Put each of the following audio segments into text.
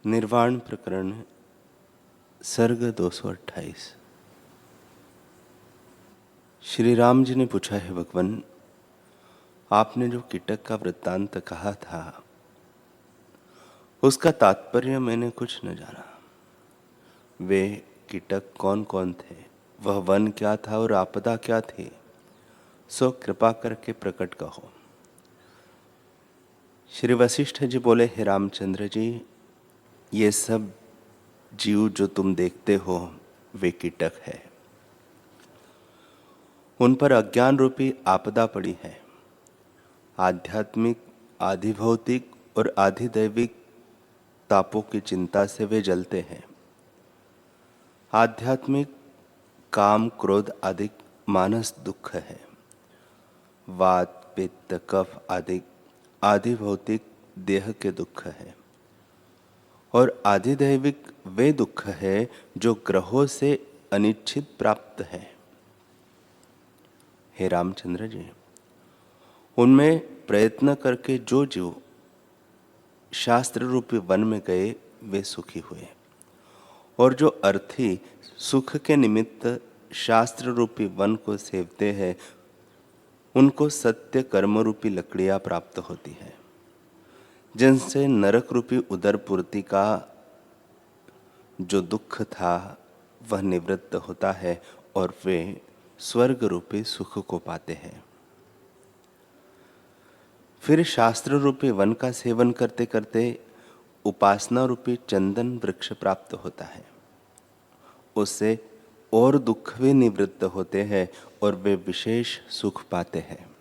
निर्वाण प्रकरण सर्ग 228। श्री राम जी ने पूछा, है भगवान, आपने जो कीटक का वृत्तांत कहा था उसका तात्पर्य मैंने कुछ न जाना। वे कीटक कौन कौन थे, वह वन क्या था और आपदा क्या थी, सो कृपा करके प्रकट कहो। श्री वशिष्ठ जी बोले, हे रामचंद्र जी, ये सब जीव जो तुम देखते हो वे कीटक है। उन पर अज्ञान रूपी आपदा पड़ी है। आध्यात्मिक, आधिभौतिक और आधिदैविक तापों की चिंता से वे जलते हैं। आध्यात्मिक काम, क्रोध आदि मानस दुख है। वात, पित्त, कफ आदि आधिभौतिक देह के दुख है। और आधिदैविक वे दुख है जो ग्रहों से अनिच्छित प्राप्त है। हे रामचंद्र जी, उनमें प्रयत्न करके जो जीव शास्त्र रूपी वन में गए वे सुखी हुए, और जो अर्थी सुख के निमित्त शास्त्र रूपी वन को सेवते हैं उनको सत्य कर्म रूपी लकड़ियां प्राप्त होती है, जिनसे नरक रूपी उदर पूर्ति का जो दुख था वह निवृत्त होता है और वे स्वर्ग रूपी सुख को पाते हैं। फिर शास्त्र रूपी वन का सेवन करते करते उपासना रूपी चंदन वृक्ष प्राप्त होता है। उससे और दुख भी निवृत्त होते हैं और वे विशेष सुख पाते हैं।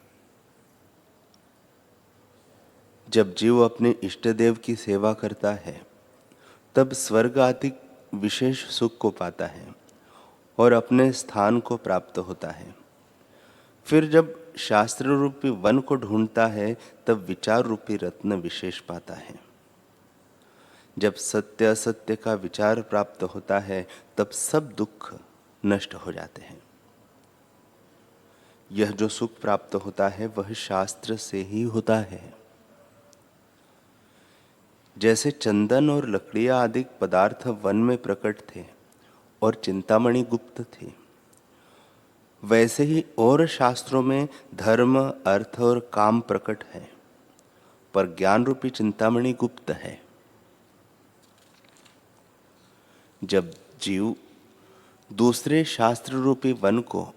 जब जीव अपने इष्ट देव की सेवा करता है तब स्वर्ग आदि विशेष सुख को पाता है और अपने स्थान को प्राप्त होता है। फिर जब शास्त्र रूपी वन को ढूंढता है तब विचार रूपी रत्न विशेष पाता है। जब सत्य असत्य का विचार प्राप्त होता है तब सब दुख नष्ट हो जाते हैं। यह जो सुख प्राप्त होता है वह शास्त्र से ही होता है। जैसे चंदन और लकड़ियां आदि पदार्थ वन में प्रकट थे और चिंतामणि गुप्त थी, वैसे ही और शास्त्रों में धर्म, अर्थ और काम प्रकट है, पर ज्ञान रूपी चिंतामणि गुप्त है। जब जीव दूसरे शास्त्र रूपी वन को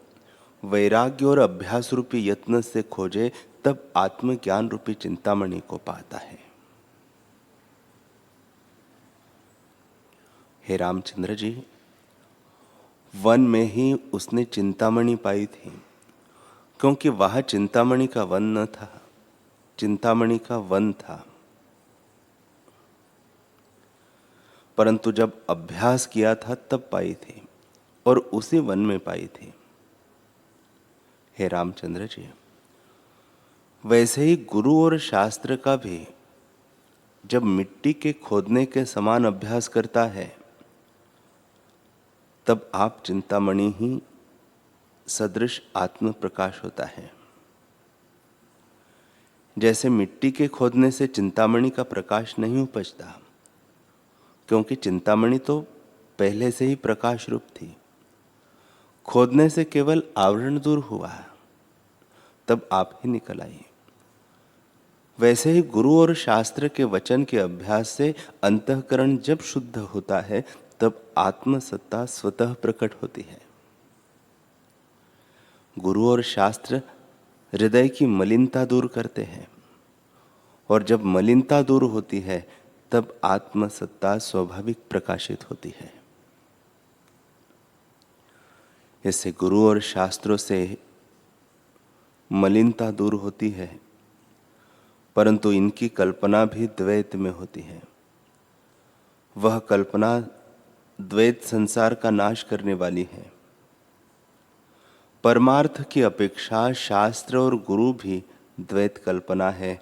वैराग्य और अभ्यास रूपी यत्न से खोजे तब आत्मज्ञान रूपी चिंतामणि को पाता है। हे रामचंद्र जी, वन में ही उसने चिंतामणि पाई थी, क्योंकि वह चिंतामणि का वन न था, चिंतामणि का वन था। परंतु जब अभ्यास किया था तब पाई थी और उसी वन में पाई थी। हे रामचंद्र जी, वैसे ही गुरु और शास्त्र का भी जब मिट्टी के खोदने के समान अभ्यास करता है तब आप चिंतामणि ही सदृश आत्म प्रकाश होता है। जैसे मिट्टी के खोदने से चिंतामणि का प्रकाश नहीं उपजता, क्योंकि चिंतामणि तो पहले से ही प्रकाश रूप थी। खोदने से केवल आवरण दूर हुआ, तब आप ही निकल आई। वैसे ही गुरु और शास्त्र के वचन के अभ्यास से अंतःकरण जब शुद्ध होता है तब आत्मसत्ता स्वतः प्रकट होती है। गुरु और शास्त्र हृदय की मलिनता दूर करते हैं, और जब मलिनता दूर होती है तब आत्मसत्ता स्वाभाविक प्रकाशित होती है। इससे गुरु और शास्त्रों से मलिनता दूर होती है, परंतु इनकी कल्पना भी द्वैत में होती है। वह कल्पना द्वैत संसार का नाश करने वाली है। परमार्थ की अपेक्षा शास्त्र और गुरु भी द्वैत कल्पना है,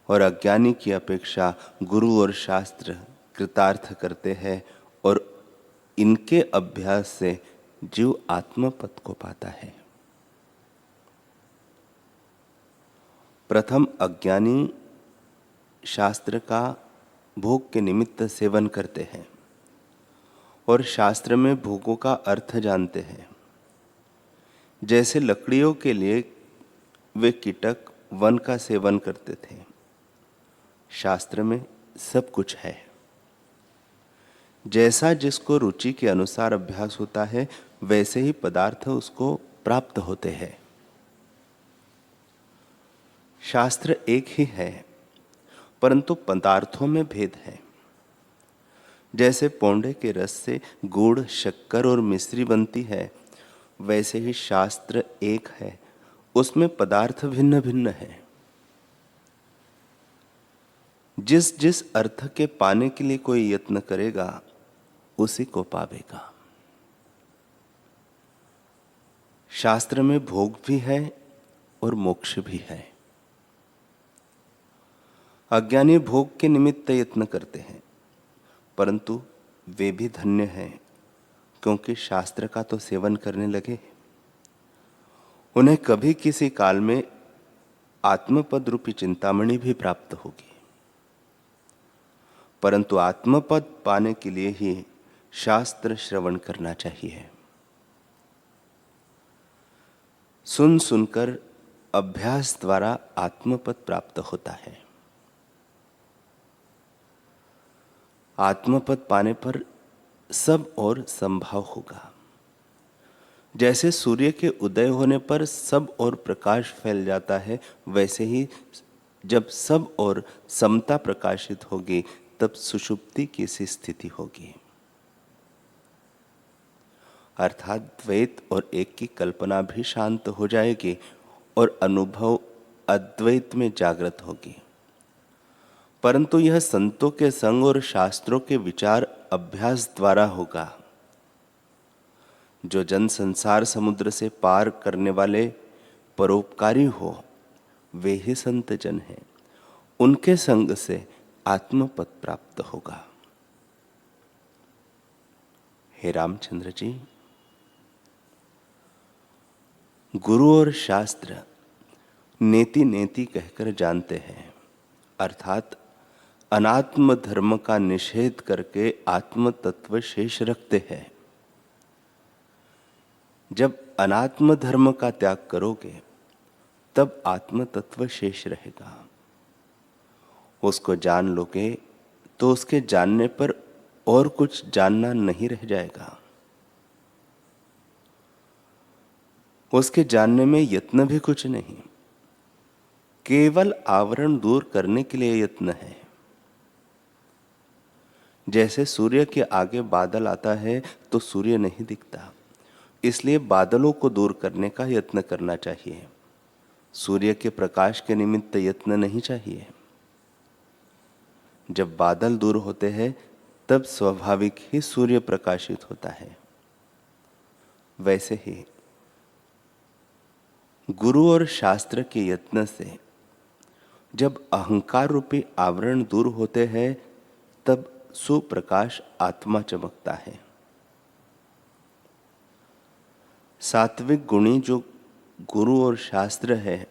और अज्ञानी की अपेक्षा गुरु और शास्त्र कृतार्थ करते हैं, और इनके अभ्यास से जीव आत्मपद को पाता है। प्रथम अज्ञानी शास्त्र का भोग के निमित्त सेवन करते हैं और शास्त्र में भोगों का अर्थ जानते हैं। जैसे लकड़ियों के लिए वे कीटक वन का सेवन करते थे, शास्त्र में सब कुछ है। जैसा जिसको रुचि के अनुसार अभ्यास होता है, वैसे ही पदार्थ उसको प्राप्त होते हैं। शास्त्र एक ही है, परंतु पदार्थों में भेद है। जैसे पोंडे के रस से गुड़, शक्कर और मिश्री बनती है, वैसे ही शास्त्र एक है, उसमें पदार्थ भिन्न भिन्न है। जिस जिस अर्थ के पाने के लिए कोई यत्न करेगा, उसी को पावेगा। शास्त्र में भोग भी है और मोक्ष भी है। अज्ञानी भोग के निमित्त यत्न करते हैं, परंतु वे भी धन्य हैं, क्योंकि शास्त्र का तो सेवन करने लगे। उन्हें कभी किसी काल में आत्मपद रूपी चिंतामणि भी प्राप्त होगी, परंतु आत्मपद पाने के लिए ही शास्त्र श्रवण करना चाहिए। सुन सुनकर अभ्यास द्वारा आत्मपद प्राप्त होता है। आत्मपद पाने पर सब और संभव होगा। जैसे सूर्य के उदय होने पर सब और प्रकाश फैल जाता है, वैसे ही जब सब और समता प्रकाशित होगी, तब सुषुप्ति की सी स्थिति होगी। अर्थात द्वैत और एक की कल्पना भी शांत हो जाएगी और अनुभव अद्वैत में जागृत होगी। परंतु यह संतों के संग और शास्त्रों के विचार अभ्यास द्वारा होगा। जो जन संसार समुद्र से पार करने वाले परोपकारी हो, वे ही संत जन हैं। उनके संग से आत्मपद प्राप्त होगा। हे रामचंद्र जी, गुरु और शास्त्र नेति नेति कहकर जानते हैं, अर्थात अनात्म धर्म का निषेध करके आत्म तत्व शेष रखते हैं। जब अनात्म धर्म का त्याग करोगे, तब आत्म तत्व शेष रहेगा। उसको जान लोगे तो उसके जानने पर और कुछ जानना नहीं रह जाएगा। उसके जानने में यत्न भी कुछ नहीं, केवल आवरण दूर करने के लिए यत्न है। जैसे सूर्य के आगे बादल आता है तो सूर्य नहीं दिखता, इसलिए बादलों को दूर करने का यत्न करना चाहिए। सूर्य के प्रकाश के निमित्त यत्न नहीं चाहिए। जब बादल दूर होते हैं, तब स्वाभाविक ही सूर्य प्रकाशित होता है। वैसे ही गुरु और शास्त्र के यत्न से जब अहंकार रूपी आवरण दूर होते हैं, तब सुप्रकाश आत्मा चमकता है। सात्विक गुणी जो गुरु और शास्त्र है,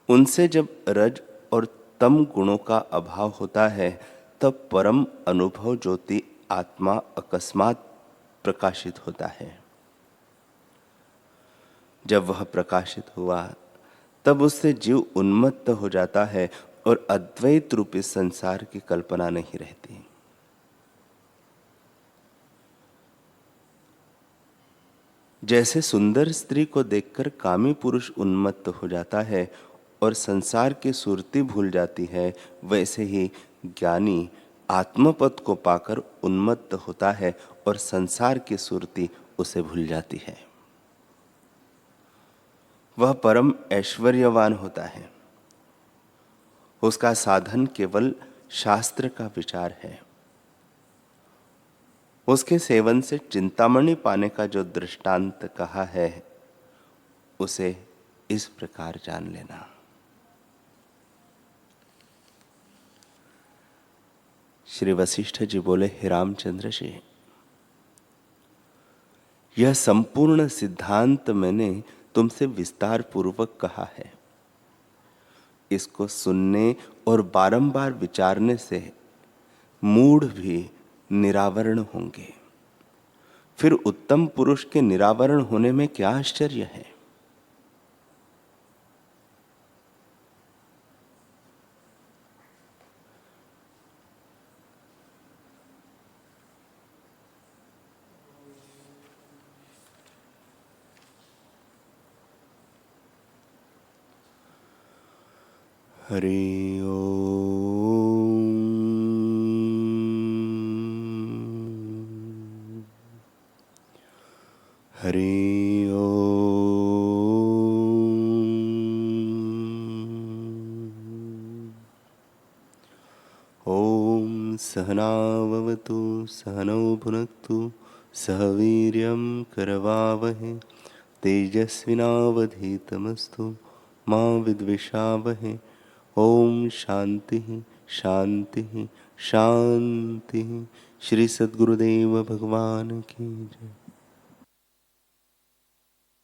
उनसे जब रज और तम गुणों का अभाव होता है, तब परम अनुभव ज्योति आत्मा अकस्मात प्रकाशित होता है। जब वह प्रकाशित हुआ, तब उससे जीव उन्मत्त हो जाता है और अद्वैत रूपी संसार की कल्पना नहीं रहती। जैसे सुंदर स्त्री को देखकर कामी पुरुष उन्मत्त हो जाता है और संसार की सुरती भूल जाती है, वैसे ही ज्ञानी आत्मपद को पाकर उन्मत्त होता है और संसार की सुरती उसे भूल जाती है। वह परम ऐश्वर्यवान होता है। उसका साधन केवल शास्त्र का विचार है। उसके सेवन से चिंतामणि पाने का जो दृष्टांत कहा है, उसे इस प्रकार जान लेना। श्री वशिष्ठ जी बोले, हे रामचंद्र जी, यह संपूर्ण सिद्धांत मैंने तुमसे विस्तार पूर्वक कहा है। इसको सुनने और बारंबार विचारने से मूढ़ भी निरावरण होंगे। फिर उत्तम पुरुष के निरावरण होने में क्या आश्चर्य है? हरि ओम। हरि ओम। ओम सहनाववतु सहनौ भुनक्तु सह वीर्यं करवावहै तेजस्विनावधीतमस्तु मा विद्विषावहै। ओम शांति शांति शांति। श्री सद्गुरुदेव भगवान की जय।